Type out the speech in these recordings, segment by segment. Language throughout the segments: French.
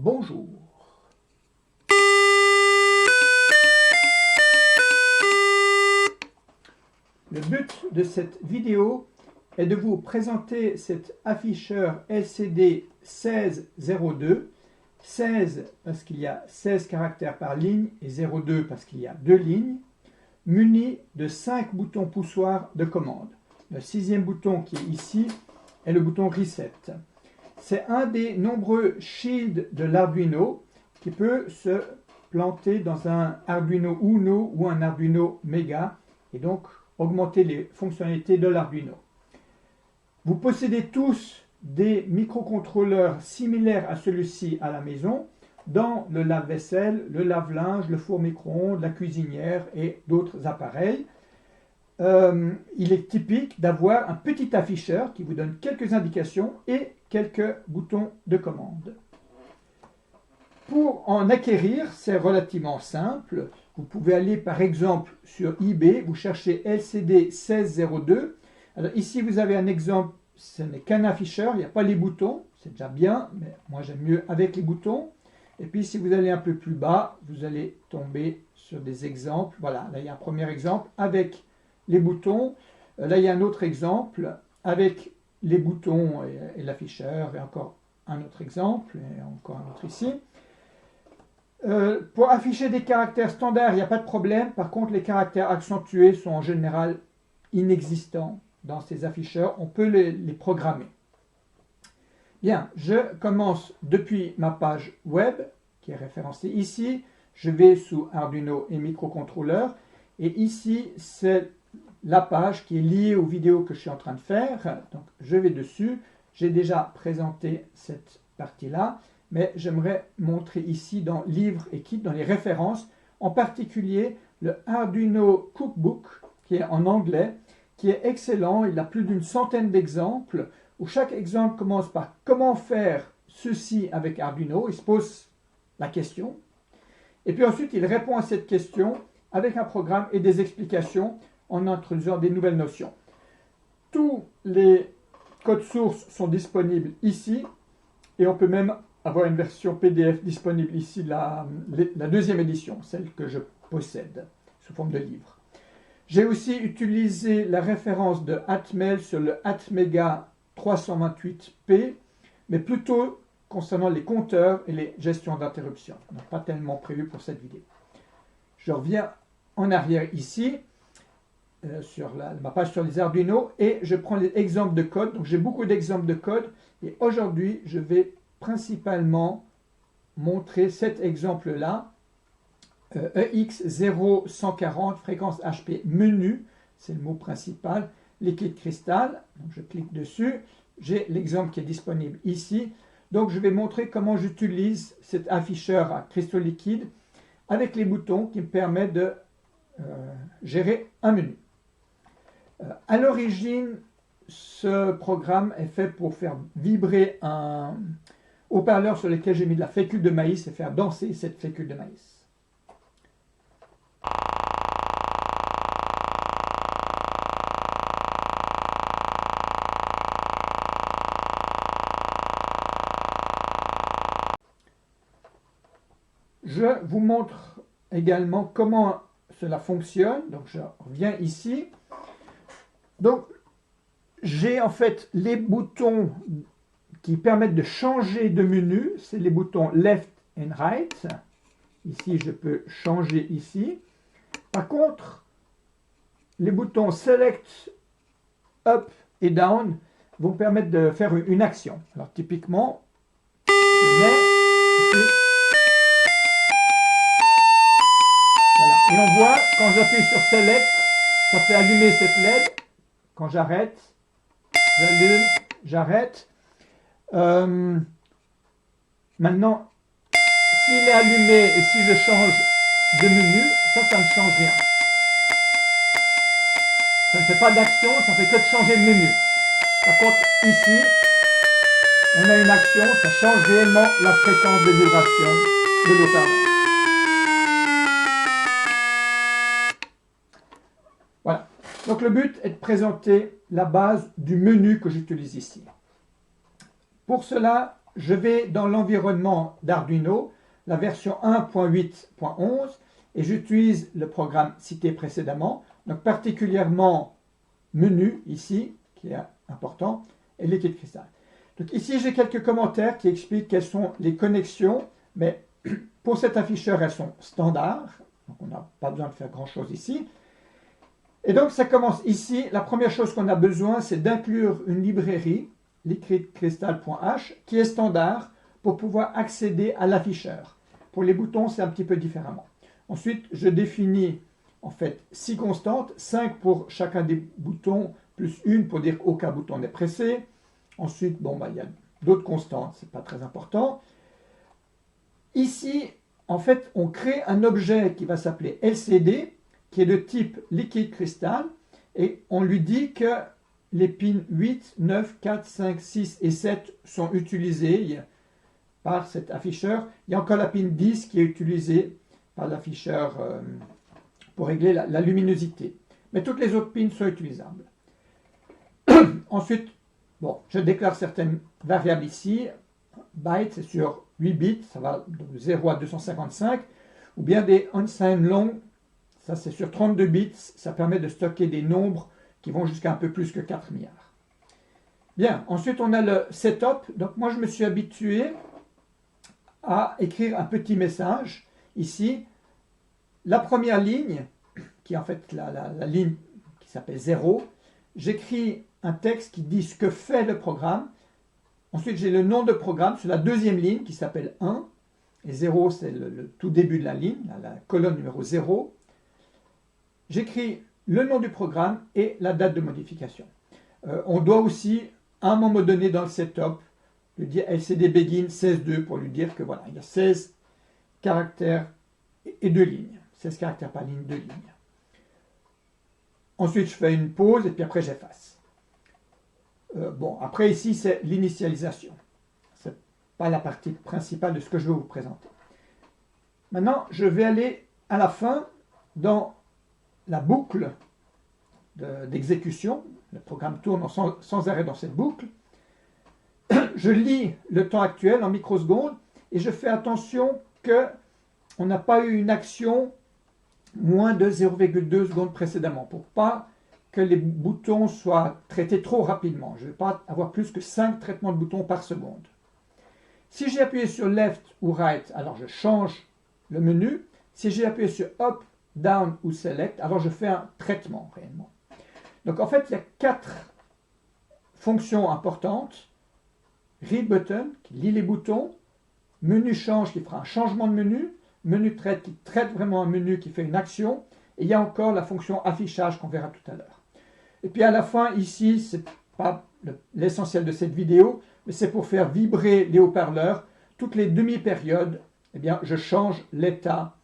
bonjour. Le but de cette vidéo est de vous présenter cet afficheur LCD 1602. 16 parce qu'il y a 16 caractères par ligne et 02 parce qu'il y a 2 lignes, muni de 5 boutons poussoirs de commande. Le 6e bouton qui est ici est le bouton Reset. C'est un des nombreux shields de l'Arduino qui peut se planter dans un Arduino Uno ou un Arduino Mega et donc augmenter les fonctionnalités de l'Arduino. Vous possédez tous des microcontrôleurs similaires à celui-ci à la maison dans le lave-vaisselle, le lave-linge, le four micro-ondes, la cuisinière et d'autres appareils. Il est typique d'avoir un petit afficheur qui vous donne quelques indications et quelques boutons de commande. Pour en acquérir, c'est relativement simple. Vous pouvez aller par exemple sur eBay, vous cherchez LCD 1602. Alors ici vous avez un exemple, ce n'est qu'un afficheur, il n'y a pas les boutons, c'est déjà bien, mais moi j'aime mieux avec les boutons. Et puis si vous allez un peu plus bas, vous allez tomber sur des exemples. Voilà, là il y a un premier exemple avec les boutons. Là il y a un autre exemple avec les boutons et l'afficheur, et encore un autre exemple, et encore un autre ici. Pour afficher des caractères standards, il n'y a pas de problème. Par contre, les caractères accentués sont en général inexistants dans ces afficheurs. On peut les programmer. Bien, je commence depuis ma page web, qui est référencée ici. Je vais sous Arduino et microcontrôleur. Et ici, c'est la page qui est liée aux vidéos que je suis en train de faire. Donc, je vais dessus. J'ai déjà présenté cette partie-là. Mais j'aimerais montrer ici dans Livres et Kit, dans les références, en particulier le Arduino Cookbook, qui est en anglais, qui est excellent. Il a plus d'une centaine d'exemples, où chaque exemple commence par comment faire ceci avec Arduino. Il se pose la question. Et puis ensuite, il répond à cette question avec un programme et des explications en introduisant des nouvelles notions. Tous les codes sources sont disponibles ici, et on peut même avoir une version PDF disponible ici, la deuxième édition, celle que je possède sous forme de livre. J'ai aussi utilisé la référence de Atmel sur le Atmega 328P, mais plutôt concernant les compteurs et les gestions d'interruption. Pas tellement prévu pour cette vidéo. Je reviens en arrière ici, sur ma page sur les Arduino, et je prends les exemples de code. Donc j'ai beaucoup d'exemples de code, et aujourd'hui je vais principalement montrer cet exemple-là, EX0140, fréquence HP menu, c'est le mot principal, liquide cristal. Donc je clique dessus, j'ai l'exemple qui est disponible ici. Donc je vais montrer comment j'utilise cet afficheur à cristaux liquides avec les boutons qui me permettent de gérer un menu. À l'origine, ce programme est fait pour faire vibrer un haut-parleur sur lequel j'ai mis de la fécule de maïs et faire danser cette fécule de maïs. Je vous montre également comment cela fonctionne. Donc je reviens ici. Donc j'ai en fait les boutons qui permettent de changer de menu, c'est les boutons left and right. Ici, je peux changer ici. Par contre, les boutons select, up et down vont permettre de faire une action. Alors typiquement, je mets ici. Voilà. Et on voit, quand j'appuie sur select, ça fait allumer cette LED. Quand j'arrête, j'allume, j'arrête. Maintenant, s'il est allumé et si je change de menu, ça ne change rien. Ça ne fait pas d'action, ça ne fait que de changer de menu. Par contre, ici, on a une action, ça change réellement la fréquence de vibration de l'haut-parleur. Voilà. Donc le but est de présenter la base du menu que j'utilise ici. Pour cela, je vais dans l'environnement d'Arduino, la version 1.8.11, et j'utilise le programme cité précédemment, donc particulièrement menu ici, qui est important, et Liquid Crystal. Donc ici, j'ai quelques commentaires qui expliquent quelles sont les connexions, mais pour cet afficheur, elles sont standards, donc on n'a pas besoin de faire grand-chose ici. Et donc, ça commence ici. La première chose qu'on a besoin, c'est d'inclure une librairie, liquidcrystal.h, qui est standard pour pouvoir accéder à l'afficheur. Pour les boutons, c'est un petit peu différemment. Ensuite, je définis en fait 6 constantes, 5 pour chacun des boutons, plus une pour dire aucun bouton n'est pressé. Ensuite, bon, il y a d'autres constantes, ce n'est pas très important. Ici, en fait, on crée un objet qui va s'appeler LCD, qui est de type Liquid Crystal, et on lui dit que les pins 8, 9, 4, 5, 6 et 7 sont utilisés par cet afficheur. Il y a encore la pin 10 qui est utilisée par l'afficheur pour régler la luminosité. Mais toutes les autres pins sont utilisables. Ensuite, bon, je déclare certaines variables ici. Bytes, c'est sur 8 bits, ça va de 0 à 255, ou bien des unsigned long, ça c'est sur 32 bits, ça permet de stocker des nombres qui vont jusqu'à un peu plus que 4 milliards. Bien, ensuite on a le setup, donc moi je me suis habitué à écrire un petit message, ici, la première ligne, qui est en fait la ligne qui s'appelle 0, j'écris un texte qui dit ce que fait le programme. Ensuite, j'ai le nom de programme sur la deuxième ligne qui s'appelle 1. Et 0, c'est le tout début de la ligne, la colonne numéro 0. J'écris le nom du programme et la date de modification. On doit aussi, à un moment donné dans le setup, lui dire LCD begin 16.2 pour lui dire que voilà, il y a 16 caractères et 2 lignes. 16 caractères par ligne, 2 lignes. Ensuite, je fais une pause et puis après, j'efface. Bon, après ici, c'est l'initialisation. Ce n'est pas la partie principale de ce que je vais vous présenter. Maintenant, je vais aller à la fin dans la boucle d'exécution. Le programme tourne sans arrêt dans cette boucle. Je lis le temps actuel en microsecondes et je fais attention qu'on n'a pas eu une action moins de 0,2 secondes précédemment pour pas que les boutons soient traités trop rapidement. Je ne vais pas avoir plus que 5 traitements de boutons par seconde. Si j'ai appuyé sur Left ou Right, alors je change le menu. Si j'ai appuyé sur Up, Down ou Select, alors je fais un traitement réellement. Donc en fait, il y a 4 fonctions importantes. Read Button, qui lit les boutons. Menu Change, qui fera un changement de menu. Menu Traite, qui traite vraiment un menu, qui fait une action. Et il y a encore la fonction Affichage qu'on verra tout à l'heure. Et puis à la fin, ici, ce n'est pas l'essentiel de cette vidéo, mais c'est pour faire vibrer les haut-parleurs. Toutes les demi-périodes, eh bien, je change l'état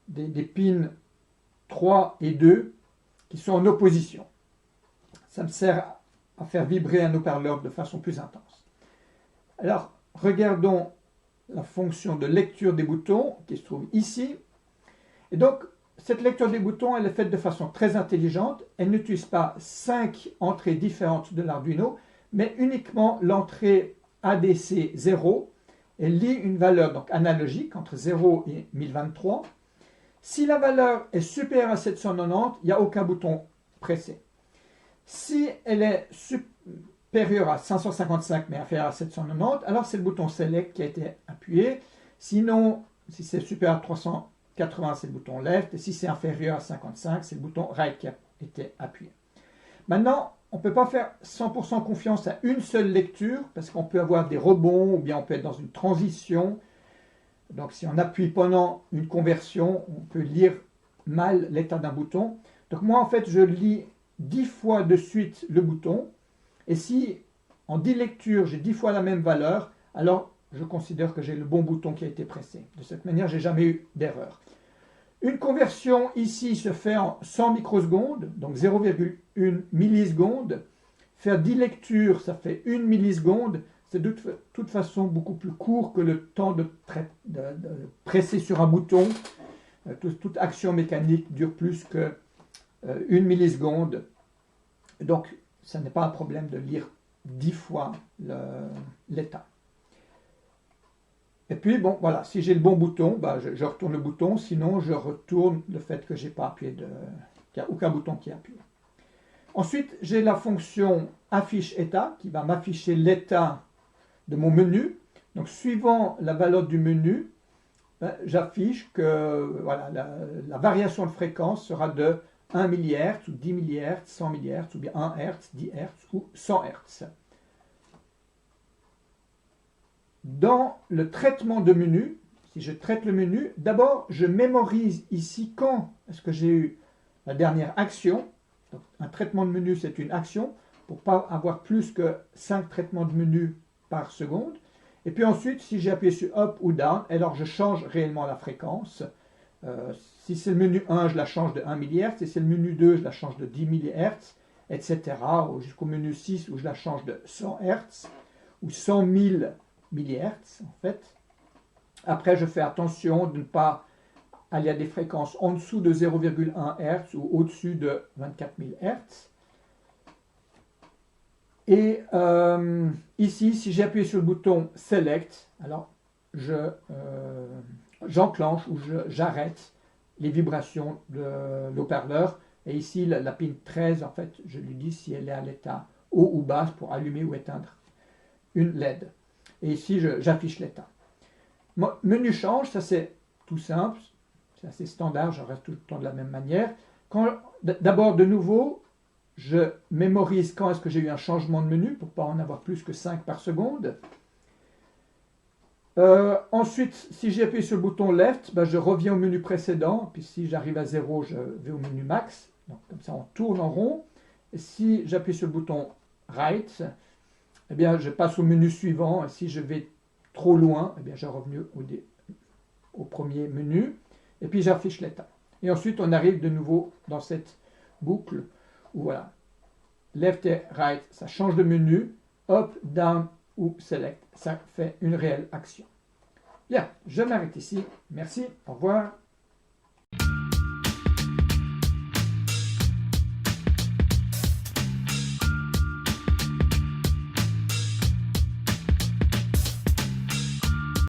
des pins 3 et 2 qui sont en opposition. Ça me sert à faire vibrer un haut-parleur de façon plus intense. Alors, regardons la fonction de lecture des boutons qui se trouve ici. Et donc, cette lecture des boutons, elle est faite de façon très intelligente. Elle n'utilise pas 5 entrées différentes de l'Arduino, mais uniquement l'entrée ADC 0. Elle lit une valeur donc analogique entre 0 et 1023. Si la valeur est supérieure à 790, il n'y a aucun bouton pressé. Si elle est supérieure à 555 mais inférieure à 790, alors c'est le bouton Select qui a été appuyé. Sinon, si c'est supérieur à 380, c'est le bouton Left, et si c'est inférieur à 55, c'est le bouton Right qui a été appuyé. Maintenant, on ne peut pas faire 100% confiance à une seule lecture, parce qu'on peut avoir des rebonds, ou bien on peut être dans une transition. Donc si on appuie pendant une conversion, on peut lire mal l'état d'un bouton. Donc moi, en fait, je lis 10 fois de suite le bouton, et si en 10 lectures, j'ai 10 fois la même valeur, alors je considère que j'ai le bon bouton qui a été pressé. De cette manière, je n'ai jamais eu d'erreur. Une conversion ici se fait en 100 microsecondes, donc 0,1 milliseconde. Faire 10 lectures, ça fait 1 milliseconde. C'est de toute façon beaucoup plus court que le temps de presser sur un bouton. Toute action mécanique dure plus que 1 milliseconde. Donc, ce n'est pas un problème de lire 10 fois l'état. Et puis, bon, voilà, si j'ai le bon bouton, bah, je retourne le bouton, sinon je retourne le fait que j'ai pas appuyé qu'il n'y a aucun bouton qui est appuyé. Ensuite, j'ai la fonction affiche état qui va m'afficher l'état de mon menu. Donc, suivant la valeur du menu, ben, j'affiche que voilà, la variation de fréquence sera de 1 mHz ou 10 mHz, 100 mHz ou bien 1 Hz, 10 Hz ou 100 Hz. Dans le traitement de menu, si je traite le menu, d'abord je mémorise ici quand est-ce que j'ai eu la dernière action. Donc, un traitement de menu, c'est une action pour ne pas avoir plus que 5 traitements de menu par seconde. Et puis ensuite, si j'ai appuyé sur Up ou Down, alors je change réellement la fréquence. Si c'est le menu 1, je la change de 1 mHz. Si c'est le menu 2, je la change de 10 mHz, etc. Jusqu'au menu 6 où je la change de 100 Hz ou 100 000 mHz en fait. Après, je fais attention de ne pas aller à des fréquences en dessous de 0,1 Hz ou au-dessus de 24 000 Hz. Et ici, si j'ai appuyé sur le bouton Select, alors j'enclenche ou j'arrête les vibrations de l'haut-parleur. Et ici, la pin 13, en fait, je lui dis si elle est à l'état haut ou basse pour allumer ou éteindre une LED. Et ici, j'affiche l'état. Menu change, ça c'est tout simple, c'est assez standard, je reste tout le temps de la même manière. D'abord, de nouveau, je mémorise quand est-ce que j'ai eu un changement de menu pour ne pas en avoir plus que 5 par seconde. Ensuite, si j'ai appuyé sur le bouton Left, ben, je reviens au menu précédent. Puis si j'arrive à 0, je vais au menu Max. Donc, comme ça, on tourne en rond. Et si j'appuie sur le bouton Right, eh bien, je passe au menu suivant. Et si je vais trop loin, eh bien, je reviens au premier menu. Et puis, j'affiche l'état. Et ensuite, on arrive de nouveau dans cette boucle où, voilà, Left et Right, ça change de menu. Up, Down ou Select, ça fait une réelle action. Bien, je m'arrête ici. Merci, au revoir.